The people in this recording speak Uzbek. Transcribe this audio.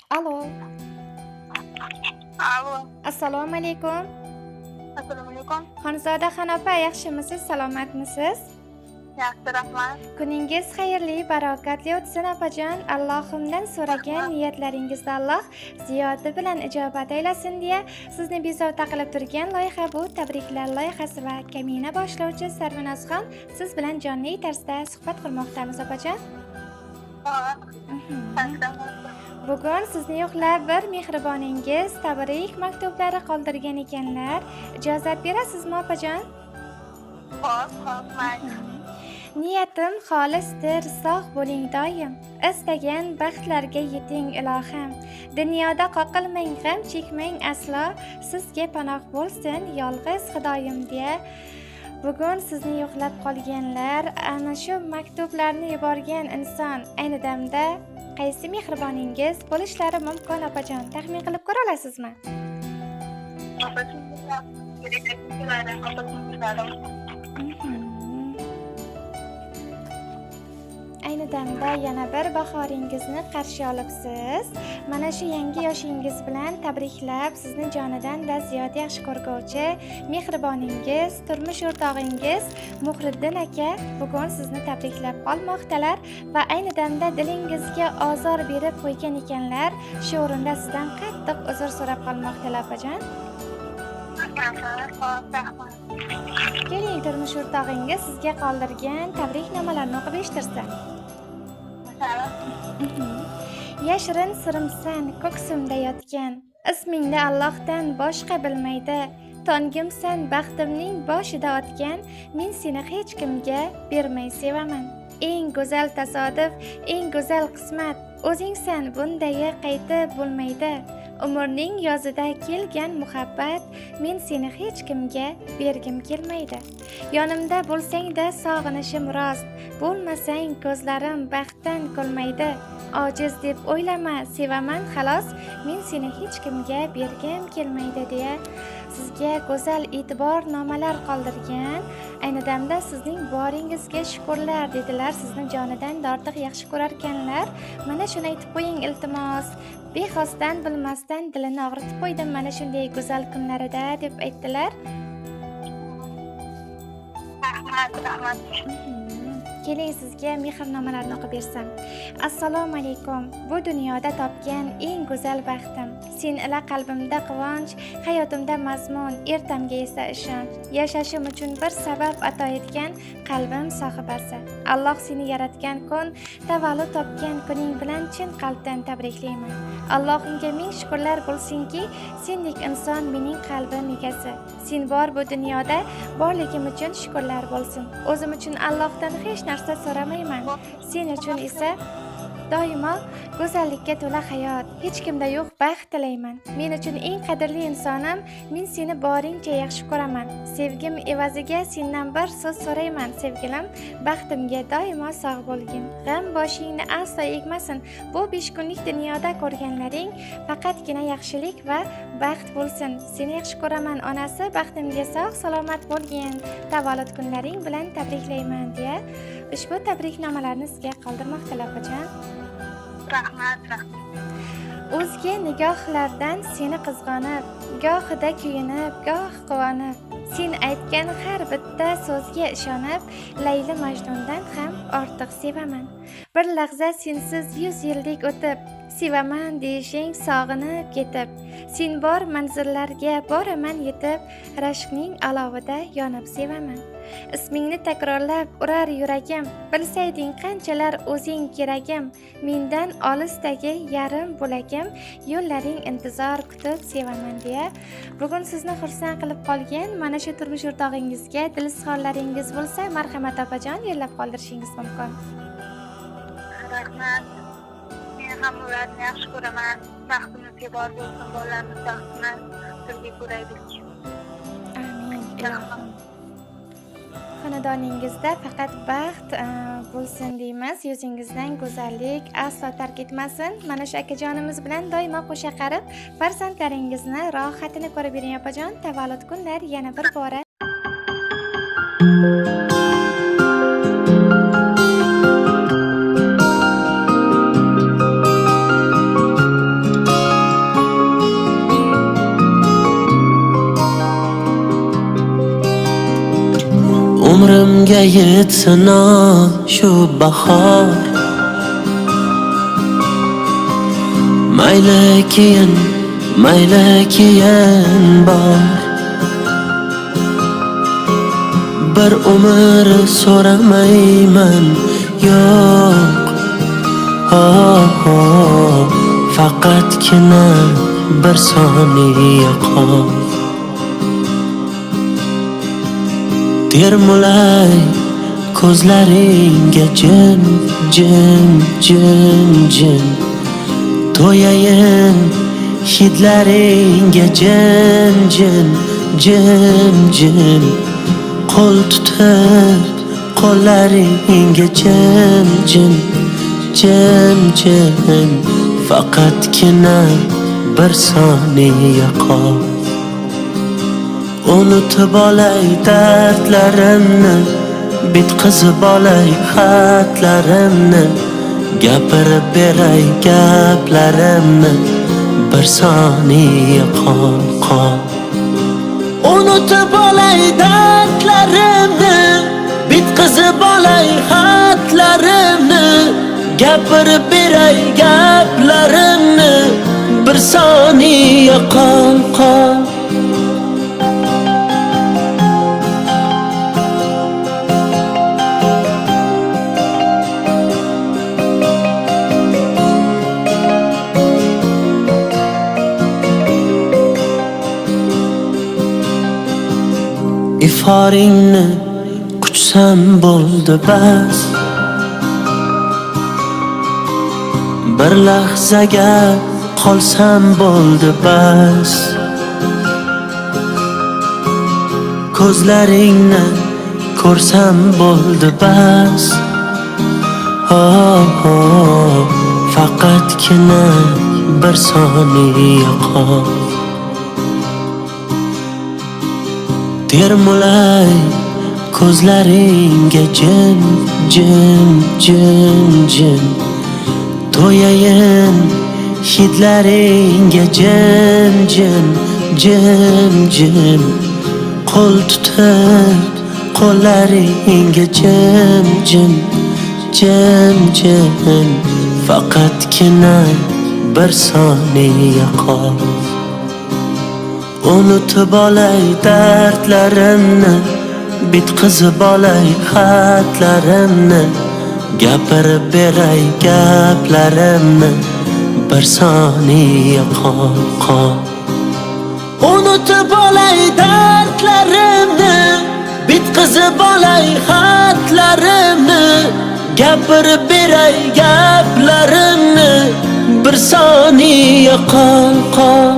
Allo, Alo, assalomu alaykum. assalomu alaykum. Xonzoda Xanopa, yaxshimisiz, salomatmisiz? Yaxshi, rahmat. Kuningiz xayrli, barakatli o'tsin opajon. Allohimdan so'ragan niyatlaringizda Alloh ziyodi bilan ijobat aylasin deya sizni bezovta qilib turgan loyiha bu tabriklar loyihasi va kamina boshlovchi Sarvinazxon siz bilan jonli tarzda suhbat qilmoqdamiz opajon. Bugun sizni yo'qlab bir mehriboningiz tabrik maktublari qoldirgan ekanlar. Ijozat berasizmi opajon? Xo'p, mayli. Niyatim xolisdir, sog' bo'ling doim. Istagan baxtlarga yeting ilohim. Dunyoda qoqilmang, g'am chekmang aslo. Sizga panoh bo'lsin yolg'iz Xudoyim deya. Bugun sizni yo'qlab qolganlar, ana shu maktublarni yuborgan inson ayni damda qaysi mehriboningiz bo'lishlari mumkin opajon? Taxmin qilib ko'ra olasizmi? Ayni damda yana bir bahoringizni qarshi olibsiz. Mana shu yangi yoshingiz bilan tabriklab, sizni jonidan-da ziyod yaxshi ko'rguvchi mehriboningiz, turmush o'rtog'ingiz Muhriddin aka bugun sizni tabriklab qolmoqdalar va ayni damda dilingizga ozor berib qo'ygan ekanlar. Shu o'rinda sizdan qattiq uzr so'rab qolmoqdalar opajon. Keling, turmush o'rtog'ingiz sizga qoldirgan tabriknomalarni o'qib eshittirsin. Yashirin sirimsan ko'ksimda yotgan, ismingni Allohdan boshqa bilmaydi. Tongimsan baxtimning boshida otgan, men seni hech kimga bermay sevaman. Eng go'zal tasodif, eng go'zal qismat, o'zingsan bundayi qaytib bo'lmaydi. Umrning yozida kelgan muhabbat, men seni hech kimga bergim kelmaydi. Yonimda bo'lsang-da sog'inishim rost, bo'lmasang ko'zlarim baxtdan kulmaydi. Ojiz deb o'ylama, sevaman xolos, men seni hech kimga bergim kelmaydi deya sizga go'zal e'tibornomalar qoldirgan. Ayni damda sizning boringizga shukrlar dedilar, sizni jonidan ortiq yaxshi ko'rar ekanlar. Mana shuni aytib qo'ying iltimos. Bexosdan bilmasdan dilini og'ritib qo'ydim mana shunday go'zal kunlarida deb aytdilar. Rahmat. Keling sizga mehrnomalarni o'qib bersam. Assalomu alaykum. Bu dunyoda topgan eng go'zal baxtim. Sen ila qalbimda quvonch, hayotimda mazmun, ertamga esa ishonch. Yashashim uchun bir sabab ato etgan qalbim sohibasi. Alloh seni yaratgan kun, tavallud topgan kuning bilan chin qalbdan tabriklayman. Allohimga ming shukrlar bo'lsinki, sendek inson mening qalbim egasi. Sen bor bu dunyoda, borligim uchun shukrlar bo'lsin. O'zim uchun Allohdan hech narsa so'ramayman. Sen uchun esa doimo go'zallikka to'la hayot, hech kimda yo'q baxt tilayman. Men uchun eng qadrli insonim, men seni boringcha yaxshi ko'raman. Sevgim evaziga sendan bir so'z so'rayman, sevgilim, baxtimga doimo sog' bo'lgin. G'am boshingni aslo egmasin. Bu 5 kunlik dunyoda ko'rganlaring faqatgina yaxshilik va baxt bo'lsin. Seni yaxshi ko'raman, onasi, baxtimga sog' salomat bo'lgin. Tavallud kunlaring bilan tabriklayman deya ushbu tabriknomalarni sizga qoldirmoqdalar opajon. Rahmat. O'zga nigohlardan seni qizg'onib, gohida kuyinib, goh quvonib, sen aytgan har bitta so'zga ishonib, Layli Majnundan ham ortiq sevaman. Bir lahza sensiz 100 yillik o'tib, sevaman deyishing sog'inib ketib, sen bor manzillarga boraman yetib, rashqning alovida yonib sevaman. Ismingni takrorlab urar yuragim, bilsayding qanchalar o'zing keragim, mendan olisdagi yarim bo'lagim, yo'llaring intizor kutib sevaman deya bugun sizni xursand qilib qolgan mana shu turmush o'rtog'ingizga dil izhorlaringiz bo'lsa, marhamat opajon yo'llab qoldirishingiz mumkin. Rahmat. Men ham ularni yaxshi ko'raman. Baxtimizga bor bo'lsin, bolalarimiz baxtini birga ko'raylik. Amin. Xonadoningizda faqat baxt bo'lsin deymiz. Yuzingizdan go'zallik aslo tark etmasin. Mana shu akajonimiz bilan doimo qo'sha qarib, farzandlaringizni rohatini ko'rib yuring opajon. Tavallud kunlar yana bir bora umrimga yetsin shu bahor. Mayli keyin bor. Bir umr so'ramayman, yo'q. Faqatgina bir soniya qol. Termulay ko'zlaringga jim to'yayin hidlaringga jim qo'l tutib qo'llaringga jim faqatgina bir soniya qol. Unutib olay dardlarimni, bitqizib olay xatlarimni, gapirib beray gaplarimni, bir soniya qol. Unutib olay dardlarimni, bitqizib olay xatlarimni, gapirib beray gaplarimni, bir soniya qol. Iforingni quchsam bo'ldi bas. Bir lahzaga qolsam bo'ldi bas. Ko'zlaringni ko'rsam bo'ldi bas. Faqatgina bir soniya qol. Termulay ko'zlaringga jim to'yayin hidlaringga jim qo'l tutib qo'llaringga jim faqatgina bir soniya qol. Unutib olay dardlarimni, bitqizib olay xatlarimni, gapirib beray gaplarimni, bir soniya qol. Unutib olay dardlarimni, bitqizib olay xatlarimni, gapirib beray gaplarimni, bir soniya qol.